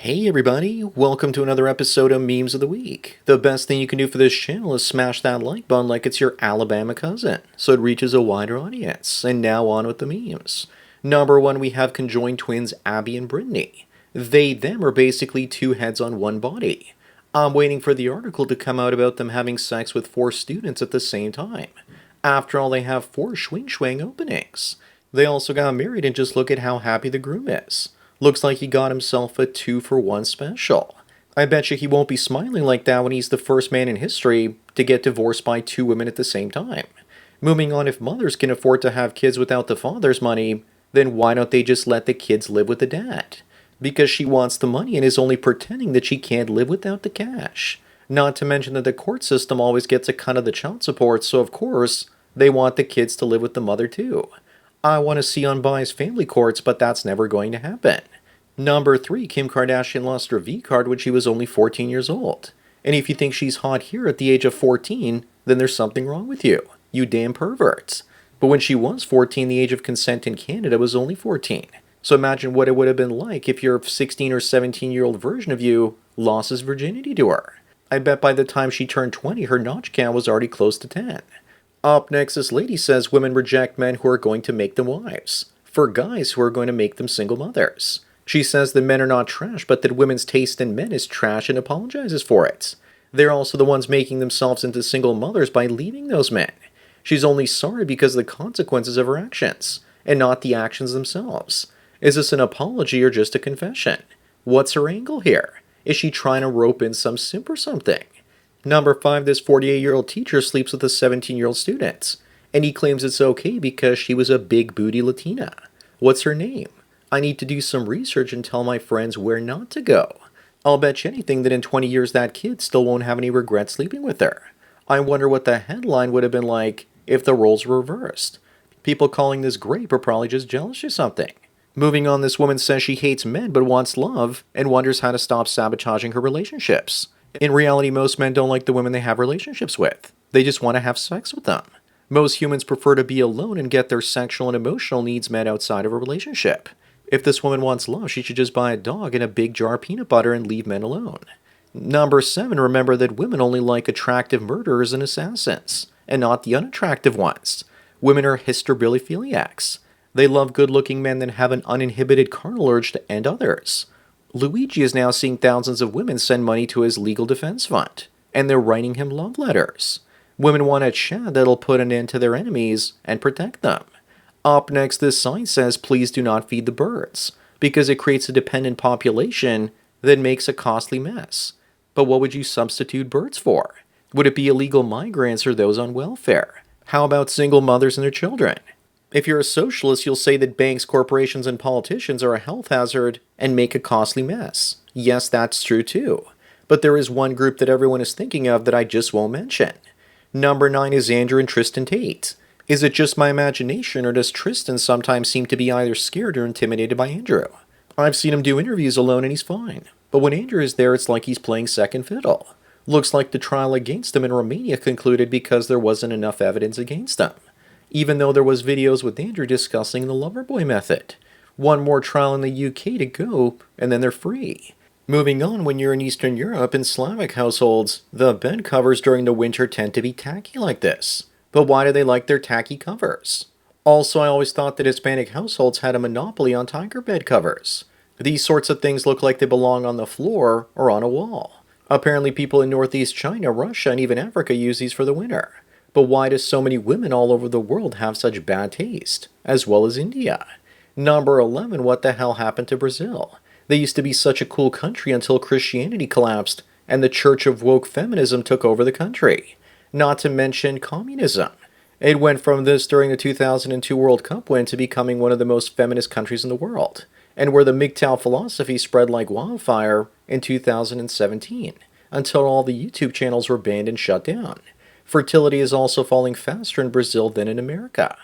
Hey everybody, welcome to another episode of Memes of the Week. The best thing you can do for this channel is smash that like button like it's your Alabama cousin, so it reaches a wider audience. And now on with the memes. Number one, we have conjoined twins Abby and Brittany. Them are basically two heads on one body. I'm waiting for the article to come out about them having sex with four students at the same time. After all, they have four swing openings. They also got married, and just look at how happy the groom is. Looks like he got himself a 2-for-1 special. I bet you he won't be smiling like that when he's the first man in history to get divorced by two women at the same time. Moving on, if mothers can afford to have kids without the father's money, then why don't they just let the kids live with the dad? Because she wants the money and is only pretending that she can't live without the cash. Not to mention that the court system always gets a cut of the child support, so of course, they want the kids to live with the mother too. I want to see unbiased family courts, but that's never going to happen. Number 3, Kim Kardashian lost her V card when she was only 14 years old. And if you think she's hot here at the age of 14, then there's something wrong with you. You damn perverts. But when she was 14, the age of consent in Canada was only 14. So imagine what it would have been like if your 16 or 17-year-old version of you lost his virginity to her. I bet by the time she turned 20, her notch count was already close to 10. Up next, this lady says women reject men who are going to make them wives, for guys who are going to make them single mothers. She says that men are not trash, but that women's taste in men is trash and apologizes for it. They're also the ones making themselves into single mothers by leaving those men. She's only sorry because of the consequences of her actions, and not the actions themselves. Is this an apology or just a confession? What's her angle here? Is she trying to rope in some simp or something? Number 5, this 48-year-old teacher sleeps with a 17-year-old student, and he claims it's okay because she was a big booty Latina. What's her name? I need to do some research and tell my friends where not to go. I'll bet you anything that in 20 years that kid still won't have any regret sleeping with her. I wonder what the headline would have been like if the roles were reversed. People calling this great are probably just jealous or something. Moving on, this woman says she hates men but wants love and wonders how to stop sabotaging her relationships. In reality, most men don't like the women they have relationships with. They just want to have sex with them. Most humans prefer to be alone and get their sexual and emotional needs met outside of a relationship. If this woman wants love, she should just buy a dog and a big jar of peanut butter and leave men alone. Number 7, remember that women only like attractive murderers and assassins, and not the unattractive ones. Women are historyphiliacs. They love good-looking men that have an uninhibited carnal urge to end others. Luigi is now seeing thousands of women send money to his legal defense fund, and they're writing him love letters. Women want a Chad that'll put an end to their enemies and protect them. Up next, this sign says, please do not feed the birds, because it creates a dependent population that makes a costly mess. But what would you substitute birds for? Would it be illegal migrants or those on welfare? How about single mothers and their children? If you're a socialist, you'll say that banks, corporations, and politicians are a health hazard and make a costly mess. Yes, that's true too. But there is one group that everyone is thinking of that I just won't mention. Number 9 is Andrew and Tristan Tate. Is it just my imagination, or does Tristan sometimes seem to be either scared or intimidated by Andrew? I've seen him do interviews alone and he's fine. But when Andrew is there, it's like he's playing second fiddle. Looks like the trial against him in Romania concluded because there wasn't enough evidence against him. Even though there was videos with Andrew discussing the Loverboy method. One more trial in the UK to go, and then they're free. Moving on, when you're in Eastern Europe and Slavic households, the bed covers during the winter tend to be tacky like this. But why do they like their tacky covers? Also, I always thought that Hispanic households had a monopoly on tiger bed covers. These sorts of things look like they belong on the floor or on a wall. Apparently people in Northeast China, Russia, and even Africa use these for the winter. But why do so many women all over the world have such bad taste, as well as India? Number 11, what the hell happened to Brazil? They used to be such a cool country until Christianity collapsed and the Church of Woke Feminism took over the country. Not to mention communism. It went from this during the 2002 World Cup win to becoming one of the most feminist countries in the world, and where the MGTOW philosophy spread like wildfire in 2017, until all the YouTube channels were banned and shut down. Fertility is also falling faster in Brazil than in America.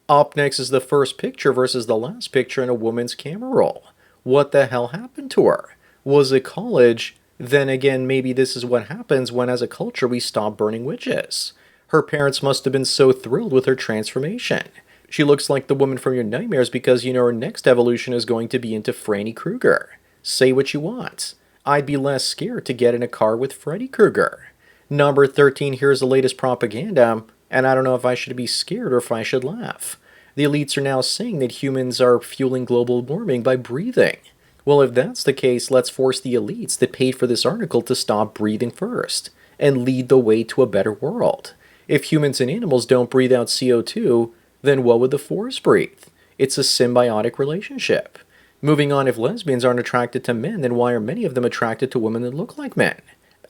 Up next is the first picture versus the last picture in a woman's camera roll. What the hell happened to her? Was it college? Then again, maybe this is what happens when as a culture we stop burning witches. Her parents must have been so thrilled with her transformation. She looks like the woman from your nightmares because you know her next evolution is going to be into Franny Krueger. Say what you want. I'd be less scared to get in a car with Freddy Krueger. Number 13, here's the latest propaganda, and I don't know if I should be scared or if I should laugh. The elites are now saying that humans are fueling global warming by breathing. Well, if that's the case, let's force the elites that paid for this article to stop breathing first and lead the way to a better world. If humans and animals don't breathe out CO2, then what would the forest breathe? It's a symbiotic relationship. Moving on, if lesbians aren't attracted to men, then why are many of them attracted to women that look like men?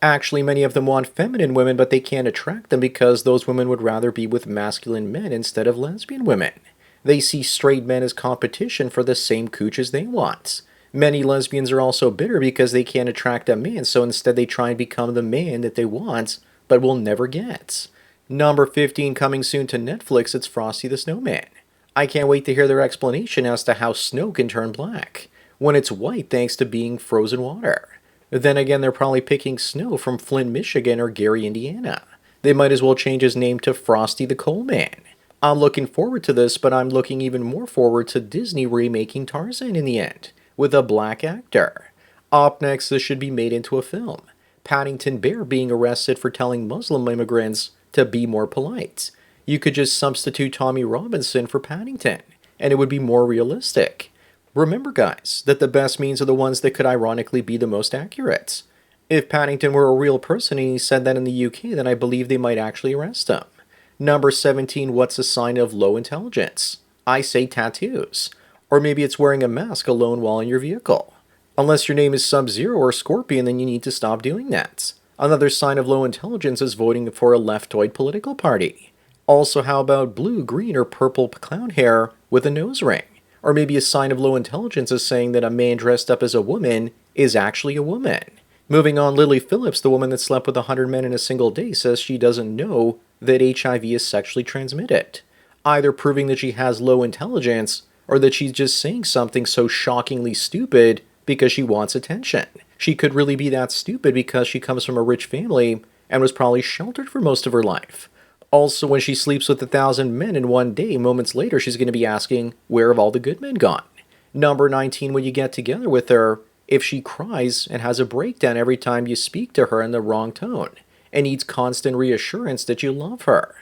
Actually, many of them want feminine women, but they can't attract them because those women would rather be with masculine men instead of lesbian women. They see straight men as competition for the same cooch as they want. Many lesbians are also bitter because they can't attract a man, so instead they try and become the man that they want, but will never get. Number 15, coming soon to Netflix, it's Frosty the Snowman. I can't wait to hear their explanation as to how snow can turn black, when it's white thanks to being frozen water. Then again, they're probably picking snow from Flint, Michigan or Gary, Indiana. They might as well change his name to Frosty the Coalman. I'm looking forward to this, but I'm looking even more forward to Disney remaking Tarzan in the end, with a black actor. Up next, this should be made into a film. Paddington Bear being arrested for telling Muslim immigrants to be more polite. You could just substitute Tommy Robinson for Paddington, and it would be more realistic. Remember, guys, that the best memes are the ones that could ironically be the most accurate. If Paddington were a real person and he said that in the UK, then I believe they might actually arrest him. Number 17, what's a sign of low intelligence? I say tattoos. Or maybe it's wearing a mask alone while in your vehicle. Unless your name is Sub-Zero or Scorpion, then you need to stop doing that. Another sign of low intelligence is voting for a leftoid political party. Also, how about blue, green, or purple clown hair with a nose ring? Or maybe a sign of low intelligence is saying that a man dressed up as a woman is actually a woman. Moving on, Lily Phillips, the woman that slept with 100 men in a single day, says she doesn't know that HIV is sexually transmitted, either proving that she has low intelligence or that she's just saying something so shockingly stupid because she wants attention. She could really be that stupid because she comes from a rich family and was probably sheltered for most of her life. Also, when she sleeps with 1,000 men in one day, moments later she's going to be asking, where have all the good men gone? Number 19, when you get together with her, if she cries and has a breakdown every time you speak to her in the wrong tone, and needs constant reassurance that you love her.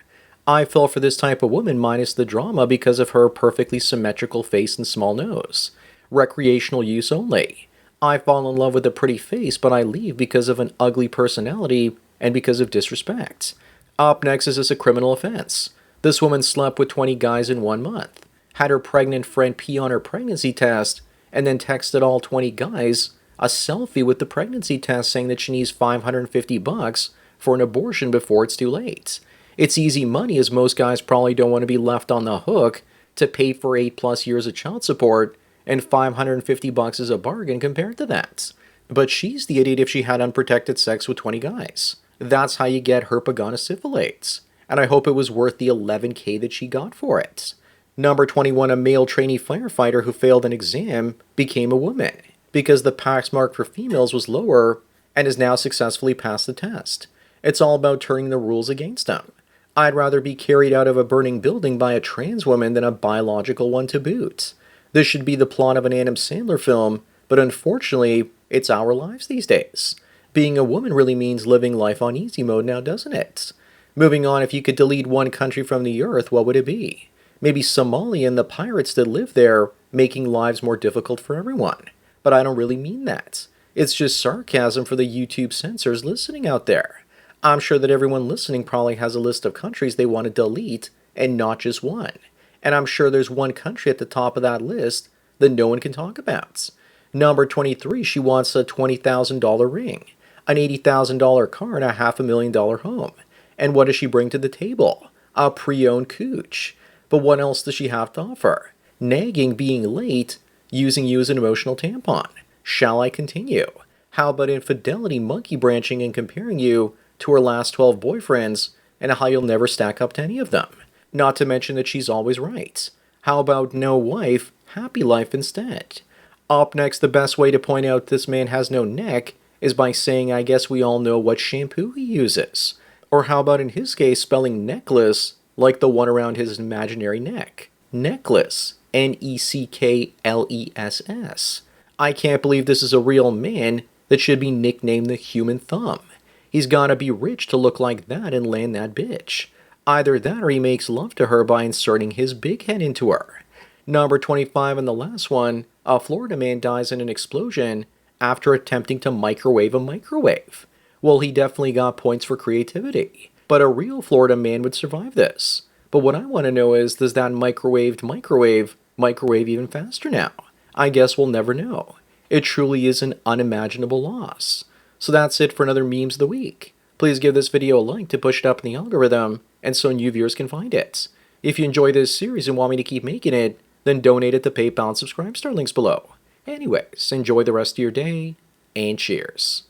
I fell for this type of woman minus the drama because of her perfectly symmetrical face and small nose. Recreational use only. I fall in love with a pretty face, but I leave because of an ugly personality and because of disrespect. Up next, is this a criminal offense? This woman slept with 20 guys in 1 month, had her pregnant friend pee on her pregnancy test, and then texted all 20 guys a selfie with the pregnancy test saying that she needs $550 for an abortion before it's too late. It's easy money, as most guys probably don't want to be left on the hook to pay for 8+ years of child support, and $550 is a bargain compared to that. But she's the idiot if she had unprotected sex with 20 guys. That's how you get herpetogonosyphilates. And I hope it was worth the $11,000 that she got for it. Number 21, a male trainee firefighter who failed an exam became a woman because the pass mark for females was lower and has now successfully passed the test. It's all about turning the rules against them. I'd rather be carried out of a burning building by a trans woman than a biological one to boot. This should be the plot of an Adam Sandler film, but unfortunately, it's our lives these days. Being a woman really means living life on easy mode now, doesn't it? Moving on, if you could delete one country from the earth, what would it be? Maybe Somalia and the pirates that live there, making lives more difficult for everyone. But I don't really mean that. It's just sarcasm for the YouTube censors listening out there. I'm sure that everyone listening probably has a list of countries they want to delete, and not just one. And I'm sure there's one country at the top of that list that no one can talk about. Number 23, she wants a $20,000 ring, an $80,000 car, and a $500,000 home. And what does she bring to the table? A pre-owned cooch. But what else does she have to offer? Nagging, being late, using you as an emotional tampon. Shall I continue? How about infidelity, monkey branching, and comparing you to her last 12 boyfriends, and how you'll never stack up to any of them? Not to mention that she's always right. How about no wife, happy life instead? Up next, the best way to point out this man has no neck is by saying, I guess we all know what shampoo he uses. Or how about in his case spelling necklace like the one around his imaginary neck? Necklace. Neckless. I can't believe this is a real man that should be nicknamed the Human Thumb. He's gotta be rich to look like that and land that bitch. Either that or he makes love to her by inserting his big head into her. Number 25 and the last one, a Florida man dies in an explosion after attempting to microwave a microwave. Well, he definitely got points for creativity. But a real Florida man would survive this. But what I want to know is, does that microwave even faster now? I guess we'll never know. It truly is an unimaginable loss. So that's it for another Memes of the Week. Please give this video a like to push it up in the algorithm, and so new viewers can find it. If you enjoy this series and want me to keep making it, then donate at the PayPal and subscribe star links below. Anyways, enjoy the rest of your day, and cheers.